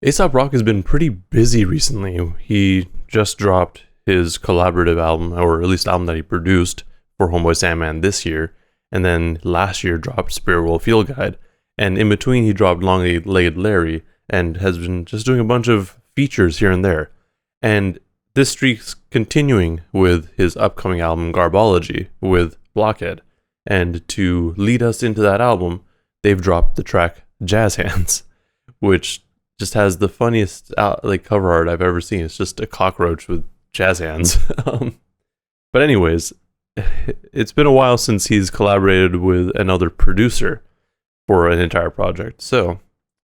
Aesop Rock has been pretty busy recently. He just dropped his collaborative album, or at least album that he produced for Homeboy Sandman this year, and then last year dropped Spirit World Field Guide, and in between he dropped Long Legged Larry, and has been just doing a bunch of features here and there. And this streak's continuing with his upcoming album Garbology with Blockhead. And to lead us into that album, they've dropped the track Jazz Hands, which just has the funniest cover art I've ever seen. It's just a cockroach with jazz hands. But anyways, it's been a while since he's collaborated with another producer for an entire project. So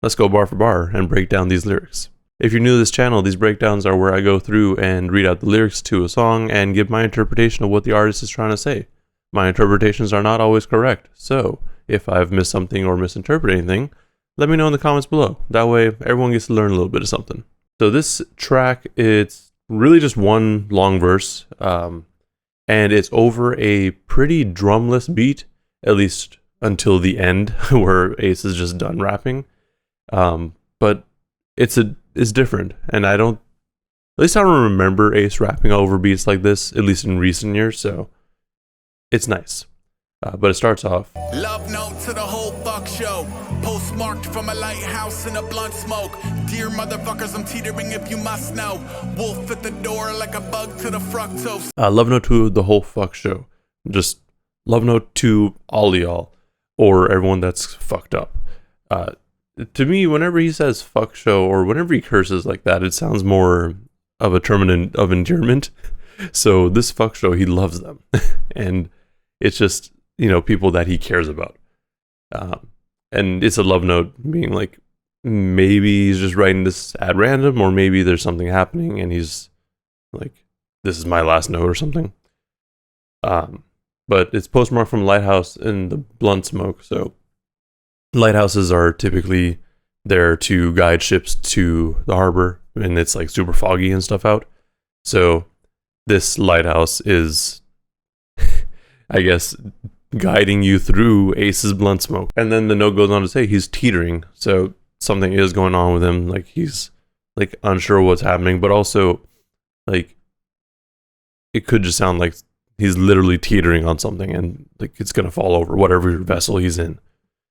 let's go bar for bar and break down these lyrics. If you're new to this channel, these breakdowns are where I go through and read out the lyrics to a song and give my interpretation of what the artist is trying to say. My interpretations are not always correct, so if I've missed something or misinterpreted anything, let me know in the comments below. That way, everyone gets to learn a little bit of something. So this track, it's really just one long verse, and it's over a pretty drumless beat, at least until the end, where Ace is just done rapping. But it's different, and at least I don't remember Ace rapping over beats like this, at least in recent years, so it's nice. But it starts off. Love note to the whole fuck show. Postmarked from a lighthouse in a blunt smoke. Dear motherfuckers, I'm teetering if you must know. Wolf at the door like a bug to the fructose. Love note to the whole fuck show. Just love note to all y'all, or everyone that's fucked up. To me, whenever he says fuck show, or whenever he curses like that, it sounds more of a term of endearment. So this fuck show, he loves them. And it's just, people that he cares about. And it's a love note being like, maybe he's just writing this at random, or maybe there's something happening and he's like, this is my last note or something. But it's postmarked from Lighthouse in the blunt smoke. So lighthouses are typically there to guide ships to the harbor, and it's like super foggy and stuff out. So this lighthouse is, I guess, guiding you through Ace's blunt smoke. And then the note goes on to say he's teetering. So something is going on with him. Like he's like unsure what's happening, but also like it could just sound like he's literally teetering on something and like it's going to fall over, whatever vessel he's in.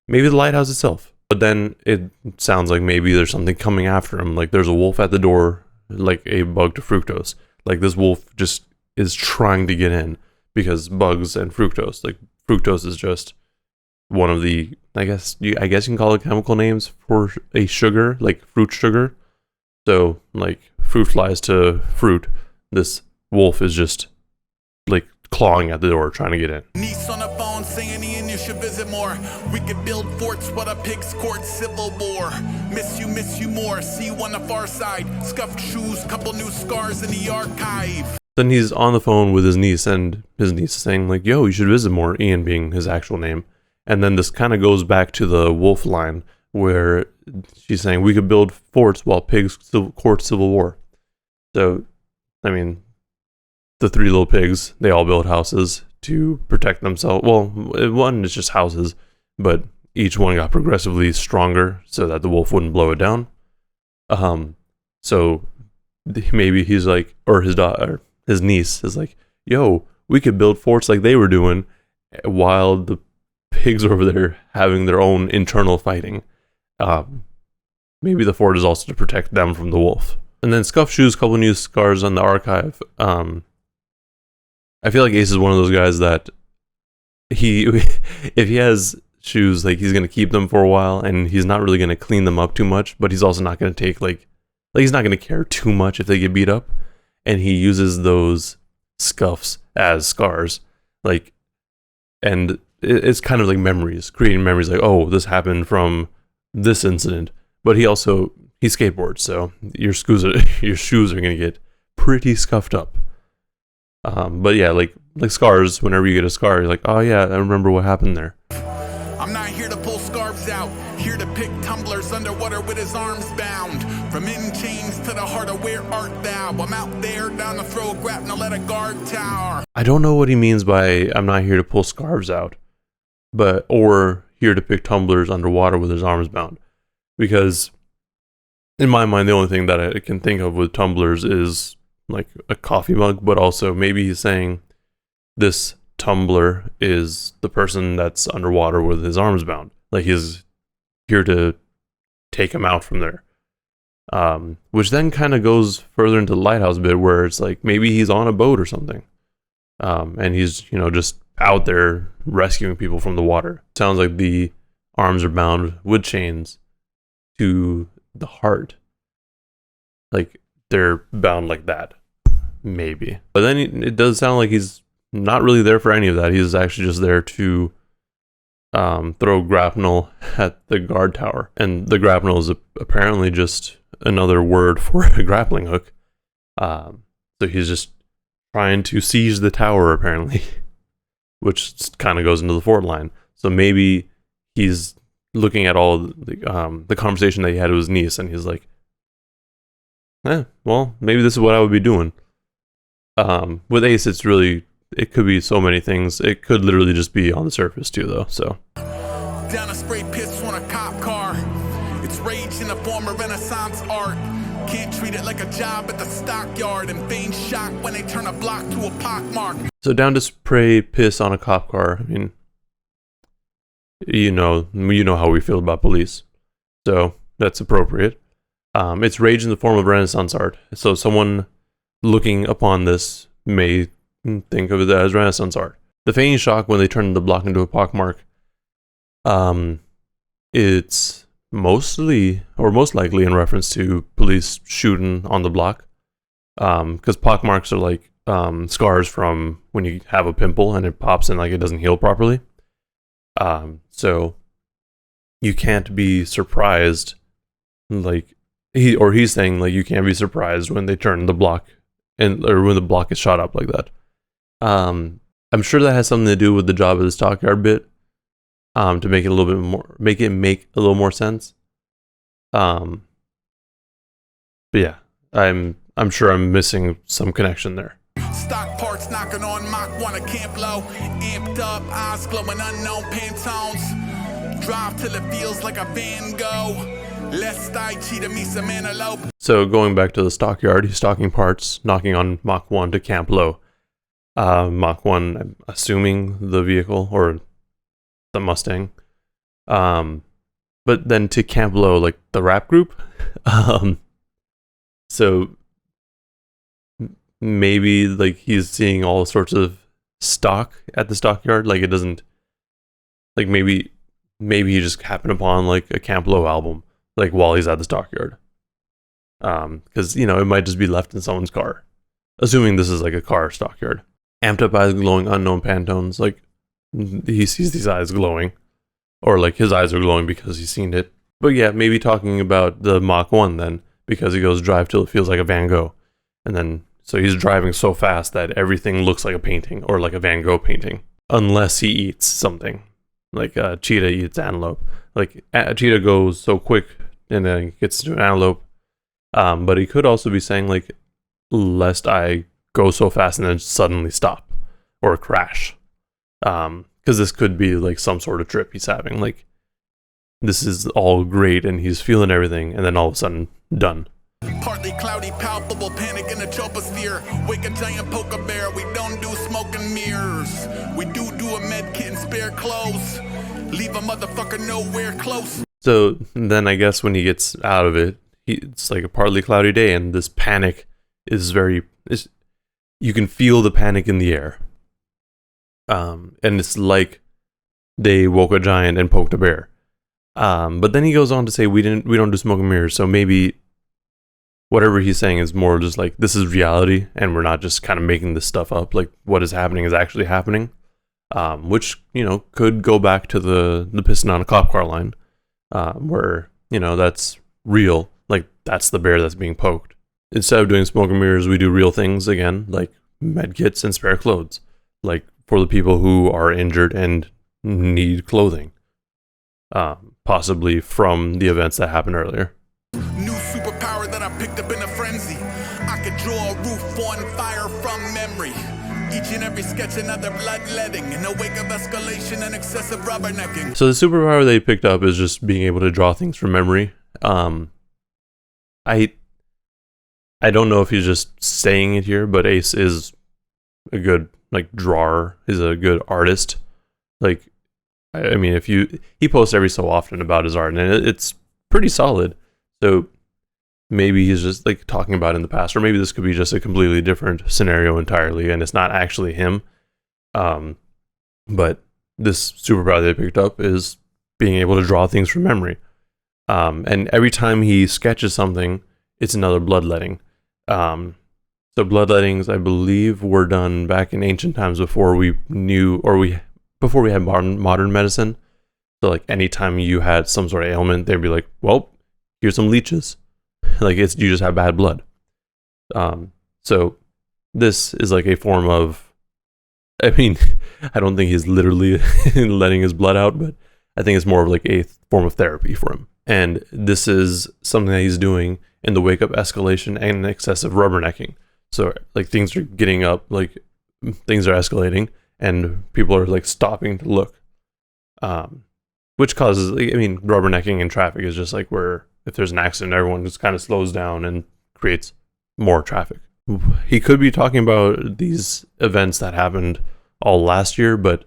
Maybe the lighthouse itself. But then it sounds like maybe there's something coming after him. Like there's a wolf at the door, like a bug to fructose. Like this wolf just is trying to get in. Because bugs and fructose, like fructose is just one of the, I guess you can call it chemical names for a sugar, like fruit sugar. So like fruit flies to fruit. This wolf is just like clawing at the door trying to get in. Niece on the phone saying Ian, you should visit more. We could build forts, what a pig's court civil war. Miss you more. See you on the far side. Scuffed shoes, couple new scars in the archive. Then he's on the phone with his niece, and his niece is saying like, yo, you should visit more, Ian being his actual name. And then this kind of goes back to the wolf line where she's saying we could build forts while pigs court civil war. So, I mean, the three little pigs, they all build houses to protect themselves. Well, one is just houses, but each one got progressively stronger so that the wolf wouldn't blow it down. So maybe he's like, or his daughter, his niece is like, yo, we could build forts like they were doing while the pigs over there having their own internal fighting. Maybe the fort is also to protect them from the wolf. And then scuffed shoes, couple new scars on the archive. I feel like Ace is one of those guys that if he has shoes, like he's going to keep them for a while and he's not really going to clean them up too much, but he's also not going to take like he's not going to care too much if they get beat up. And he uses those scuffs as scars, like, and it's kind of like memories, creating memories like, oh, this happened from this incident. But he skateboards, so your shoes are gonna get pretty scuffed up. But yeah, like scars. Whenever you get a scar, you're like, oh yeah, I remember what happened there. I'm not here to pull scarves out, here to pick tumblers underwater with his arms bound. From in chains to the heart of where art thou? I'm out there down the throat, grabbing a let a guard tower. I don't know what he means by I'm not here to pull scarves out, or here to pick tumblers underwater with his arms bound. Because in my mind, the only thing that I can think of with tumblers is like a coffee mug, but also maybe he's saying this tumbler is the person that's underwater with his arms bound. Like he's here to take him out from there. Which then kind of goes further into the Lighthouse bit where it's like maybe he's on a boat or something. And he's, just out there rescuing people from the water. Sounds like the arms are bound with chains to the heart. Like they're bound like that. Maybe. But then it does sound like he's not really there for any of that. He's actually just there to throw grapnel at the guard tower. And the grapnel is apparently just another word for a grappling hook. So he's just trying to seize the tower, apparently, which kind of goes into the fort line. So maybe he's looking at all the conversation that he had with his niece, and he's like, well, maybe this is what I would be doing. With Ace, it could be so many things. It could literally just be on the surface too, though. So down a spray pistol on a cop car. It's rage in the form of Renaissance art. Can't treat it like a job at the stockyard and feign shock when they turn a block to a pockmark. So down to spray piss on a cop car. I mean, you know how we feel about police, so that's appropriate. It's rage in the form of Renaissance art. So someone looking upon this may think of it as Renaissance art. The feigning shock when they turn the block into a pockmark. It's mostly or most likely in reference to police shooting on the block, because pockmarks are like scars from when you have a pimple and it pops and like it doesn't heal properly. So you can't be surprised, like he's saying like you can't be surprised when they turn the block or when the block is shot up like that. I'm sure that has something to do with the job of the stockyard bit, to make it a little bit more, make a little more sense. But yeah, I'm sure I'm missing some connection there. Stock parts knocking on Mach 1 at Camp Low. Amped up, eyes glowing, unknown Pantones. Drive till it feels like a Van Gogh. Lest I cheat me some antelope. So going back to the stockyard, he's stocking parts, knocking on Mach 1 to Camp Low. Mach 1, I'm assuming the vehicle or the Mustang. But then to Camp Low, like the rap group. So maybe like he's seeing all sorts of stock at the stockyard. Like it doesn't, like maybe he just happened upon like a Camp Low album, like while he's at the stockyard. Because it might just be left in someone's car, assuming this is like a car stockyard. Amped up eyes glowing, unknown Pantones. Like he sees these eyes glowing, or like his eyes are glowing because he's seen it. But yeah, maybe talking about the Mach 1 then, because he goes drive till it feels like a Van Gogh, and then so he's driving so fast that everything looks like a painting or like a Van Gogh painting, unless he eats something, like a cheetah eats antelope. Like a cheetah goes so quick and then gets to an antelope. But he could also be saying like, lest I go so fast and then suddenly stop or crash. Because this could be like some sort of trip he's having. Like this is all great and he's feeling everything, and then all of a sudden done. Partly cloudy, palpable panic in the troposphere. Wake a giant poker bear. We don't do smoke and mirrors. We do a med kit and spare clothes. Leave a motherfucker nowhere close. So then I guess when he gets out of it, it's like a partly cloudy day, and this panic is you can feel the panic in the air. And it's like they woke a giant and poked a bear. But then he goes on to say we don't do smoke and mirrors, so maybe whatever he's saying is more just like this is reality and we're not just kind of making this stuff up. Like what is happening is actually happening. Which, could go back to the piston on a cop car line, where, that's real. Like that's the bear that's being poked. Instead of doing smoke and mirrors, we do real things again, like med kits and spare clothes, like for the people who are injured and need clothing, possibly from the events that happened earlier. New superpower that I picked up in a frenzy. I could draw a roof on fire from memory. Each and every sketch another bloodletting in the wake of escalation and excessive rubbernecking. So the superpower they picked up is just being able to draw things from memory. I don't know if he's just saying it here, but Ace is a good like drawer, is a good artist. Like, I mean, he posts every so often about his art, and it's pretty solid. So maybe he's just like talking about it in the past, or maybe this could be just a completely different scenario entirely, and it's not actually him. But this superpower that I picked up is being able to draw things from memory. And every time he sketches something, it's another bloodletting. So bloodlettings, I believe, were done back in ancient times before we had modern medicine. So like anytime you had some sort of ailment, they'd be like, well, here's some leeches. Like you just have bad blood. So this is like a form of, I mean, I don't think he's literally letting his blood out, but I think it's more of like a form of therapy for him. And this is something that he's doing in the wake of escalation and excessive rubbernecking. So like things are getting up, like things are escalating, and people are like stopping to look. Which causes, I mean, rubbernecking in traffic is just like where if there's an accident, everyone just kind of slows down and creates more traffic. He could be talking about these events that happened all last year, but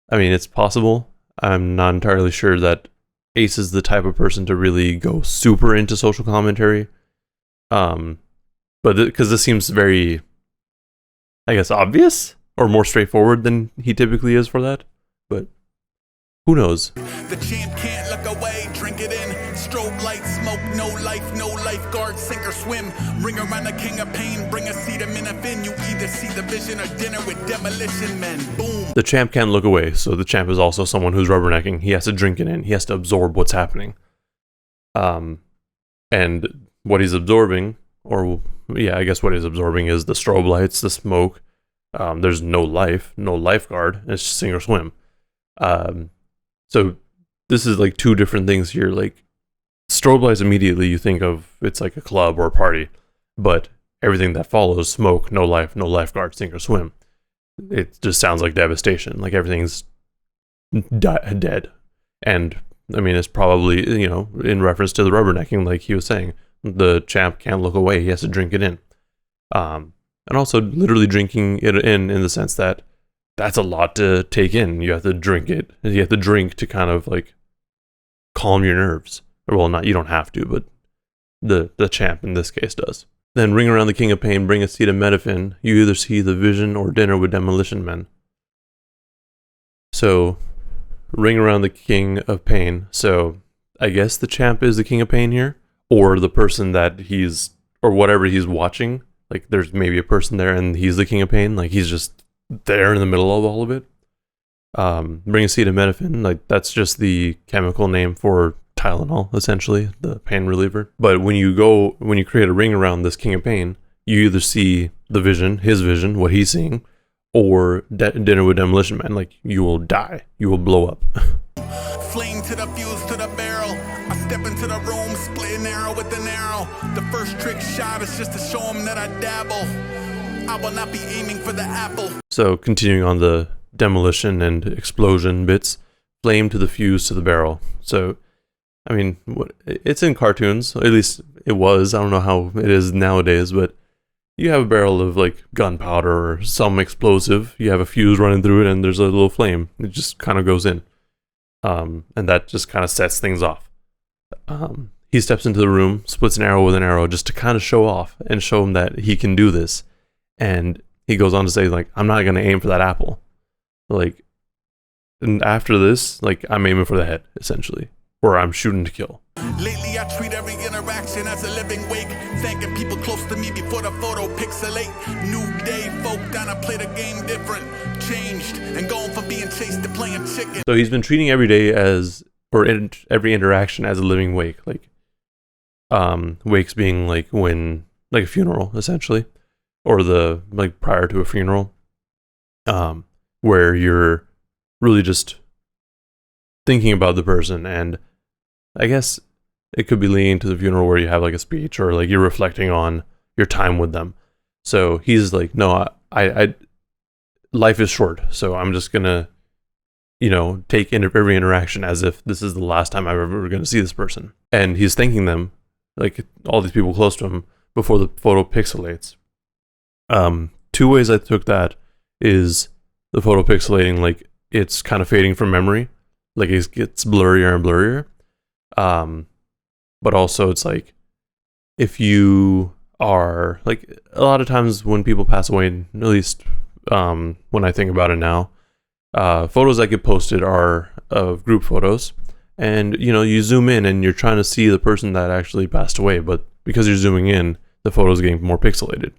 I mean, it's possible. I'm not entirely sure that Ace is the type of person to really go super into social commentary. But because this seems very, I guess, obvious or more straightforward than he typically is for that. But who knows? The champ can't look away, drink it in. Strobe light, smoke, no lifeguard, sink or swim. Ring around the king of pain, bring a seat a minute in. You either see the vision or dinner with demolition men. Boom. The champ can't look away, so the champ is also someone who's rubbernecking. He has to drink it in. He has to absorb what's happening. And what he's absorbing, or yeah, I guess what he's absorbing is the strobe lights, the smoke. There's no lifeguard. It's just sink or swim. So this is like two different things here. Like strobe lights, immediately you think of it's like a club or a party, but everything that follows, smoke, no lifeguard, sink or swim, it just sounds like devastation. Like everything's dead. And I mean, it's probably, you know, in reference to the rubbernecking, like he was saying, the champ can't look away. He has to drink it in. And also literally drinking it in the sense that that's a lot to take in. You have to drink it. You have to drink to kind of like calm your nerves. Well, not, you don't have to, but the champ in this case does. Then ring around the king of pain, bring a seat of metafin. You either see the vision or dinner with demolition men. So ring around the king of pain. So I guess the champ is the king of pain here, or the person that he's, or whatever he's watching. Like there's maybe a person there and he's the king of pain. Like he's just there in the middle of all of it. Bring a seat of metafin. Like that's just the chemical name for Tylenol, essentially, the pain reliever. But when you create a ring around this king of pain, you either see the vision, his vision, what he's seeing, or dinner with demolition man. Like you will die, you will blow up. Flame to the fuse to the barrel. I step into the room, split an arrow with an arrow. The first trick shot is just to show him that I dabble. I will not be aiming for the apple. So continuing on the demolition and explosion bits, flame to the fuse to the barrel. So I mean, it's in cartoons, at least it was. I don't know how it is nowadays, but you have a barrel of like gunpowder or some explosive. You have a fuse running through it, and there's a little flame. It just kind of goes in, and that just kind of sets things off. He steps into the room, splits an arrow with an arrow, just to kind of show off and show him that he can do this. And he goes on to say, like, I'm not gonna aim for that apple. Like, and after this, like, I'm aiming for the head, essentially. Or I'm shooting to kill. Lately I treat every interaction as a living wake, thanking people close to me before the photo pixelate. New day, folk down, I play the game different, changed, and going from being chased to playing chicken. So he's been treating every day as, or every interaction as a living wake. Like, wakes being like when, like a funeral, essentially. Or the, like prior to a funeral. Where you're really just thinking about the person, and I guess it could be leading to the funeral where you have like a speech or like you're reflecting on your time with them. So he's like, no, I life is short, so I'm just gonna, you know, take every interaction as if this is the last time I'm ever gonna see this person. And he's thanking them like all these people close to him, before the photo pixelates. Two ways I took that is the photo pixelating, like it's kind of fading from memory, like it gets blurrier and blurrier. But also it's like, if you are like, a lot of times when people pass away, at least when I think about it now, photos that get posted are of group photos, and you zoom in and you're trying to see the person that actually passed away, but because you're zooming in, the photo's getting more pixelated.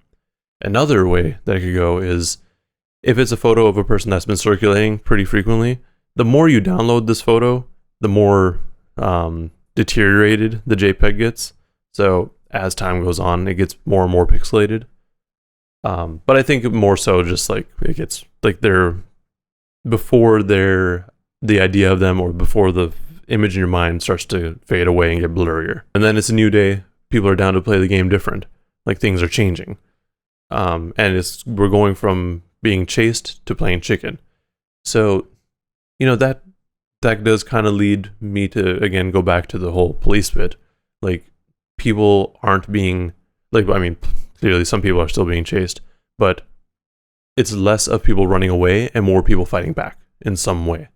Another way that it could go is, if it's a photo of a person that's been circulating pretty frequently, the more you download this photo, the more deteriorated the JPEG gets. So as time goes on, it gets more and more pixelated. But I think more so just like it gets like before the idea of them, or before the image in your mind starts to fade away and get blurrier. And then it's a new day. People are down to play the game different. Like things are changing. And we're going from being chased to playing chicken. So, that does kind of lead me to, again, go back to the whole police bit. Like, people aren't being, like, I mean, clearly some people are still being chased, but it's less of people running away and more people fighting back in some way.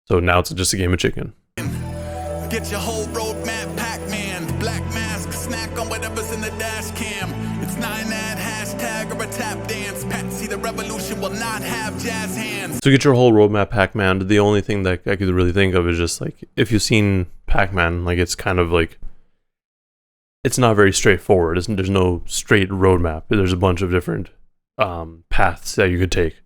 So now it's just a game of chicken. Get your whole roadmap, pac-man. Black mask, snack on whatever's in the dash cam. It's not an ad, hashtag, or a tap dance. Patsy, the revolution will not have jazz hands. So get your whole roadmap, Pac-Man. The only thing that I could really think of is just like, if you've seen Pac-Man, like it's kind of like, it's not very straightforward. There's no straight roadmap. There's a bunch of different paths that you could take.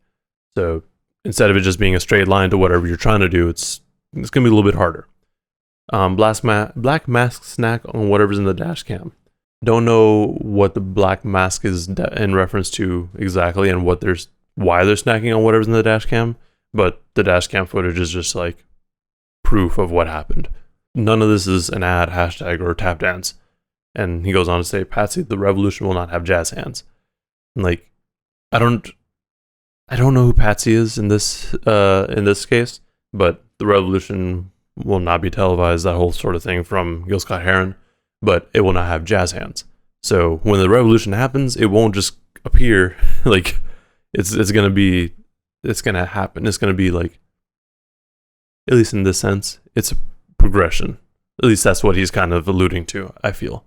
So instead of it just being a straight line to whatever you're trying to do, it's going to be a little bit harder. Black mask snack on whatever's in the dash cam. Don't know what the black mask is in reference to exactly, and why they're snacking on whatever's in the dash cam, but the dash cam footage is just like proof of what happened. None of this is an ad, hashtag, or tap dance. And he goes on to say, Patsy, the revolution will not have jazz hands. And like, I don't know who Patsy is in this case, but the revolution will not be televised, that whole sort of thing from Gil Scott-Heron, but it will not have jazz hands. So when the revolution happens, it won't just appear. Like it's gonna happen. It's gonna be like, at least in this sense, it's a progression. At least that's what he's kind of alluding to, I feel.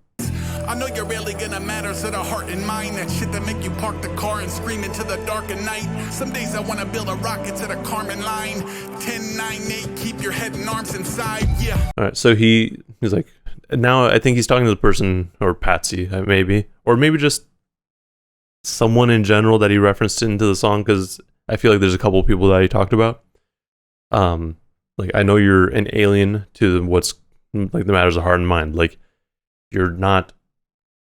I know you're really gonna matter to the heart and mind. That shit that make you park the car and scream into the dark at night. Some days I wanna build a rocket to the Carmen line. 10, 9, 8, keep your head and arms inside, yeah. Alright, so he's like, now I think he's talking to the person, or Patsy, maybe. Or maybe just someone in general that he referenced into the song, because I feel like there's a couple of people that he talked about. Like, I know you're an alien to what's, like, the matters of heart and mind. Like, you're not,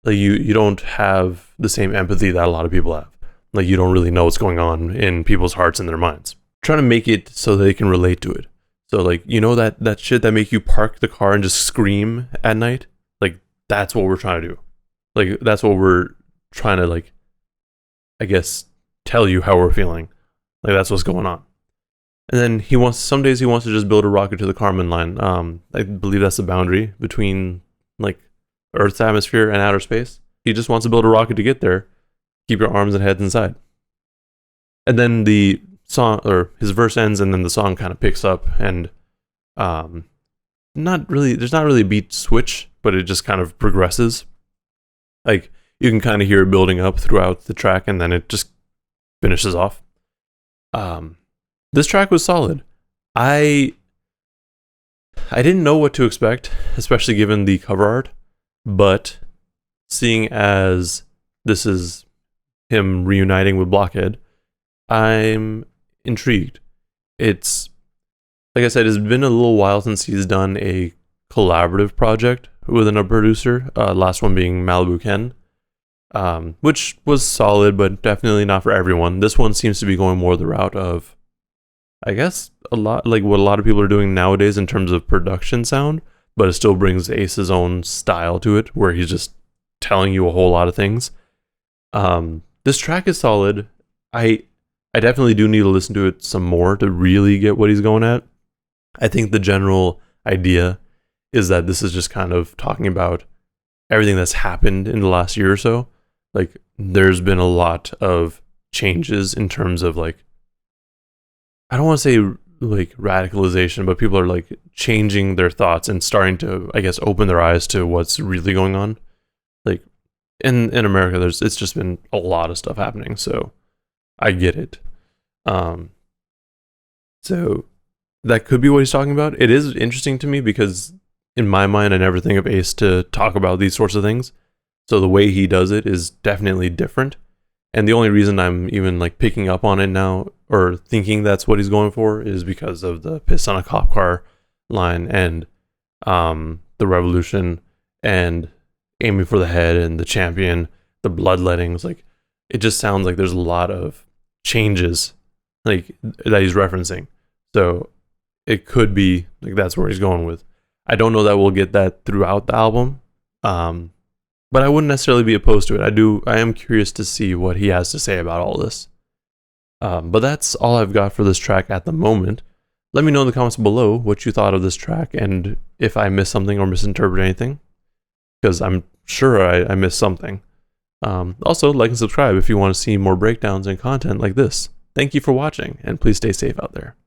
like, you don't have the same empathy that a lot of people have. Like, you don't really know what's going on in people's hearts and their minds. Trying to make it so they can relate to it. So, like, that shit that make you park the car and just scream at night? Like, that's what we're trying to do. Like, that's what we're trying to, like, I guess, tell you how we're feeling. Like, that's what's going on. And then some days he wants to just build a rocket to the Kármán line. I believe that's the boundary between, like, Earth's atmosphere and outer space. He just wants to build a rocket to get there. Keep your arms and heads inside. And then the song, or his verse ends, and then the song kind of picks up, and there's not really a beat switch, but it just kind of progresses. Like, you can kind of hear it building up throughout the track, and then it just finishes off. This track was solid. I didn't know what to expect, especially given the cover art, but seeing as this is him reuniting with Blockhead, I'm intrigued. It's, like I said, it's been a little while since he's done a collaborative project with a producer, last one being Malibu Ken, which was solid, but definitely not for everyone. This one seems to be going more the route of, I guess, a lot like what a lot of people are doing nowadays in terms of production sound, but it still brings Ace's own style to it, where he's just telling you a whole lot of things. This track is solid. I definitely do need to listen to it some more to really get what he's going at. I think the general idea is that this is just kind of talking about, everything that's happened in the last year or so, like there's been a lot of changes in terms of like, I don't want to say like radicalization, but people are like changing their thoughts and starting to, I guess, open their eyes to what's really going on. Like in America, it's just been a lot of stuff happening, so I get it. So that could be what he's talking about. It is interesting to me because in my mind, I never think of Ace to talk about these sorts of things. So the way he does it is definitely different. And the only reason I'm even like picking up on it now or thinking that's what he's going for is because of the piss on a cop car line and the revolution and aiming for the head and the champion, the bloodlettings. Like it just sounds like there's a lot of changes like that he's referencing. So it could be like that's where he's going with. I don't know that we'll get that throughout the album. But I wouldn't necessarily be opposed to it. I am curious to see what he has to say about all this. But that's all I've got for this track at the moment. Let me know in the comments below what you thought of this track and if I missed something or misinterpreted anything, because I'm sure I missed something. Also, like and subscribe if you want to see more breakdowns and content like this. Thank you for watching, and please stay safe out there.